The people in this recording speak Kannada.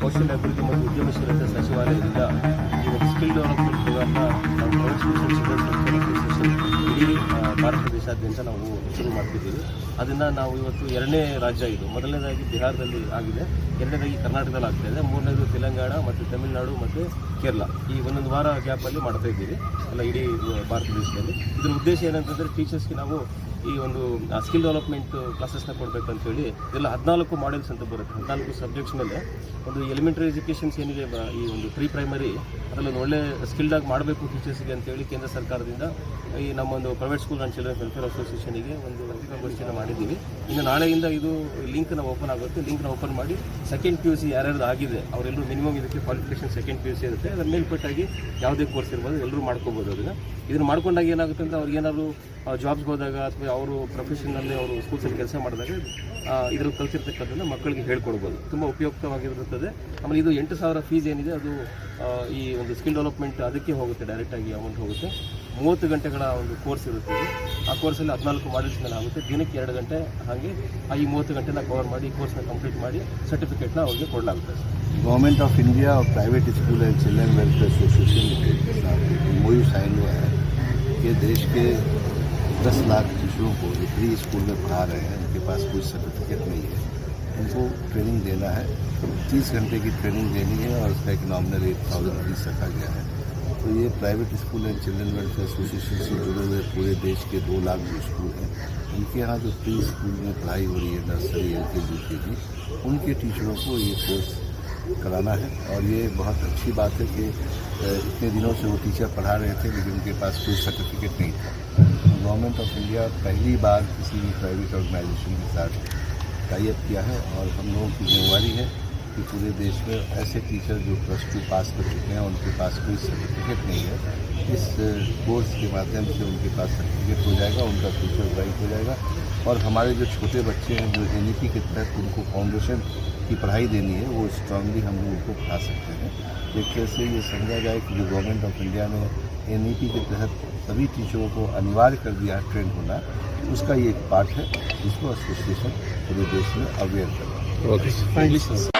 ಕೌಶಲ್ಯ ಅಭಿವೃದ್ಧಿ ಮತ್ತು ಉದ್ಯಮಶೀಲತೆ ಸಚಿವಾಲಯದಿಂದ ಈ ಒಂದು ಸ್ಕಿಲ್ ಡೆವಲಪ್ಮೆಂಟ್ ಪ್ರೋಗ್ರಾಮ್ನ ನಾವು ಪ್ರೈವೇಟ್ ಅಸೋಸಿಯೇಷನ್ ಇಡೀ ಭಾರತ ದೇಶಾದ್ಯಂತ ನಾವು ಶುರು ಮಾಡ್ತಿದ್ದೀವಿ. ಅದನ್ನು ನಾವು ಇವತ್ತು 2ನೇ ರಾಜ್ಯ ಇದು. ಮೊದಲನೇದಾಗಿ ಬಿಹಾರದಲ್ಲಿ ಆಗಿದೆ, 2ನೇದಾಗಿ ಕರ್ನಾಟಕದಲ್ಲಿ ಆಗ್ತಾಯಿದೆ, 3ನೇದು ತೆಲಂಗಾಣ ಮತ್ತು ತಮಿಳುನಾಡು ಮತ್ತು ಕೇರಳ. ಈ ಒಂದೊಂದು ವಾರ ಗ್ಯಾಪಲ್ಲಿ ಮಾಡ್ತಾ ಇದ್ದೀವಿ ಎಲ್ಲ ಇಡೀ ಭಾರತ ದೇಶದಲ್ಲಿ. ಇದರ ಉದ್ದೇಶ ಏನಂತಂದರೆ ಟೀಚರ್ಸ್ಗೆ ನಾವು ಈ ಒಂದು ಸ್ಕಿಲ್ ಡೆವಲಪ್ಮೆಂಟ್ ಕ್ಲಾಸಸ್ನ ಕೊಡಬೇಕಂತೇಳಿ ಇದೆಲ್ಲ 14 ಮಾಡೆಲ್ಸ್ ಅಂತ ಬರುತ್ತೆ. 14 ಸಬ್ಜೆಕ್ಟ್ಸ್ ಮೇಲೆ ಒಂದು ಎಲಿಮೆಂಟರಿ ಎಜುಕೇಷನ್ಸ್ ಏನಿದೆ ಈ ಒಂದು ಪ್ರೀ ಪ್ರೈಮರಿ ಅದರಲ್ಲಿ ಒಂದು ಒಳ್ಳೆ ಸ್ಕಿಲ್ಡಾಗಿ ಮಾಡಬೇಕು ಟೀಚರ್ಸ್ಗೆ ಅಂತೇಳಿ ಕೇಂದ್ರ ಸರ್ಕಾರದಿಂದ ಈ ನಮ್ಮೊಂದು private school and children welfare ಅಸೋಸಿಯೇಷನಿಗೆ ಒಂದು ಪತ್ರಿಕಾಗೋಷ್ಠಿಯನ್ನು ಮಾಡಿದ್ದೀವಿ. ಇನ್ನು ನಾಳೆಯಿಂದ ಇದು ಲಿಂಕ್ನ ಓಪನ್ ಆಗುತ್ತೆ. ಲಿಂಕ್ನ ಓಪನ್ ಮಾಡಿ ಸೆಕೆಂಡ್ PUC ಯಾರ್ಯಾರು ಆಗಿದೆ ಅವರೆಲ್ಲರೂ ಮಿನಿಮಮ್ ಇದಕ್ಕೆ ಕ್ವಾಲಿಫಿಕೇಷನ್ ಸೆಕೆಂಡ್ PUC ಇರುತ್ತೆ. ಅದರ ಮೇಲ್ಪಟ್ಟಾಗಿ ಯಾವುದೇ ಕೋರ್ಸ್ ಇರ್ಬೋದು ಎಲ್ಲರೂ ಮಾಡ್ಕೋಬೋದು. ಇದನ್ನು ಮಾಡ್ಕೊಂಡಾಗ ಏನಾಗುತ್ತೆ ಅಂದರೆ ಅವ್ರಿಗೇನಾದ್ರು ಜಾಬ್ಸ್ಗೆ ಹೋದಾಗ ಅಥವಾ ಅವರು ಪ್ರೊಫೆಷನಲ್ಲಿ ಅವರು ಸ್ಕೂಲ್ಸಲ್ಲಿ ಕೆಲಸ ಮಾಡಿದಾಗ ಇದರಲ್ಲಿ ಕಲಿತಿರ್ತಕ್ಕಂಥದ್ದು ಮಕ್ಕಳಿಗೆ ಹೇಳ್ಕೊಡ್ಬೋದು. ತುಂಬ ಉಪಯುಕ್ತವಾಗಿರುತ್ತದೆ. ಆಮೇಲೆ ಇದು 8,000 ಫೀಸ್ ಏನಿದೆ ಅದು ಈ ಒಂದು ಸ್ಕಿಲ್ ಡೆವಲಪ್ಮೆಂಟ್ ಅದಕ್ಕೆ ಹೋಗುತ್ತೆ, ಡೈರೆಕ್ಟಾಗಿ ಅಮೌಂಟ್ ಹೋಗುತ್ತೆ. 30 ಗಂಟೆಗಳ ಒಂದು ಕೋರ್ಸ್ ಇರುತ್ತೆ. ಆ ಕೋರ್ಸಲ್ಲಿ 14 ಮಾಡೆಲ್ಸ್ ಮೇಲೆ ಆಗುತ್ತೆ. ದಿನಕ್ಕೆ 2 ಗಂಟೆ ಹಾಗೆ ಈ 30 ಗಂಟೆನ ಕವರ್ ಮಾಡಿ ಕೋರ್ಸ್ನ ಕಂಪ್ಲೀಟ್ ಮಾಡಿ ಸರ್ಟಿಫಿಕೇಟ್ನ ಅವ್ರಿಗೆ ಕೊಡಲಾಗುತ್ತೆ. गवर्नमेंट ऑफ इंडिया और private school and children welfare association के साथ MOU साइन हुआ है कि देश के 10 लाख टीचरों को जो प्री स्कूल में पढ़ा रहे हैं उनके पास कोई सर्टिफिकेट नहीं है, उनको ट्रेनिंग देना है. 30 घंटे की ट्रेनिंग देनी है और उसका एक नॉमिनल 8,000 फीस रखा गया है. तो ये private school and children welfare association से जुड़े हुए पूरे देश के 2 लाख जो स्कूल हैं उनके यहाँ जो प्री स्कूल में पढ़ाई हो रही है, नर्सरी LKG UKG, उनके टीचरों को ये कोर्स कराना है. और ये बहुत अच्छी बात है कि इतने दिनों से वो टीचर पढ़ा रहे थे लेकिन उनके पास कोई सर्टिफिकेट नहीं था. गवर्नमेंट ऑफ इंडिया पहली बार किसी भी प्राइवेट ऑर्गेनाइजेशन के साथ टाई अप किया है और हम लोगों की जिम्मेवारी है कि पूरे देश में ऐसे टीचर जो +2 पास कर चुके हैं उनके पास कोई सर्टिफिकेट नहीं है, इस कोर्स के माध्यम से उनके पास सर्टिफिकेट हो जाएगा, उनका फ्यूचर ब्राइट हो जाएगा. और हमारे जो छोटे बच्चे हैं जो NEP के तहत उनको फाउंडेशन की पढ़ाई देनी है वो स्ट्रांगली हम लोग उनको पढ़ा सकते हैं. एक तरह से ये समझा जाए कि जो गवर्नमेंट ऑफ इंडिया ने NEP के तहत सभी टीचरों को अनिवार्य कर दिया है ट्रेन होना, उसका ये एक पार्ट है जिसको एसोसिएशन पूरे देश में अवेयर कर रहा है. ओके,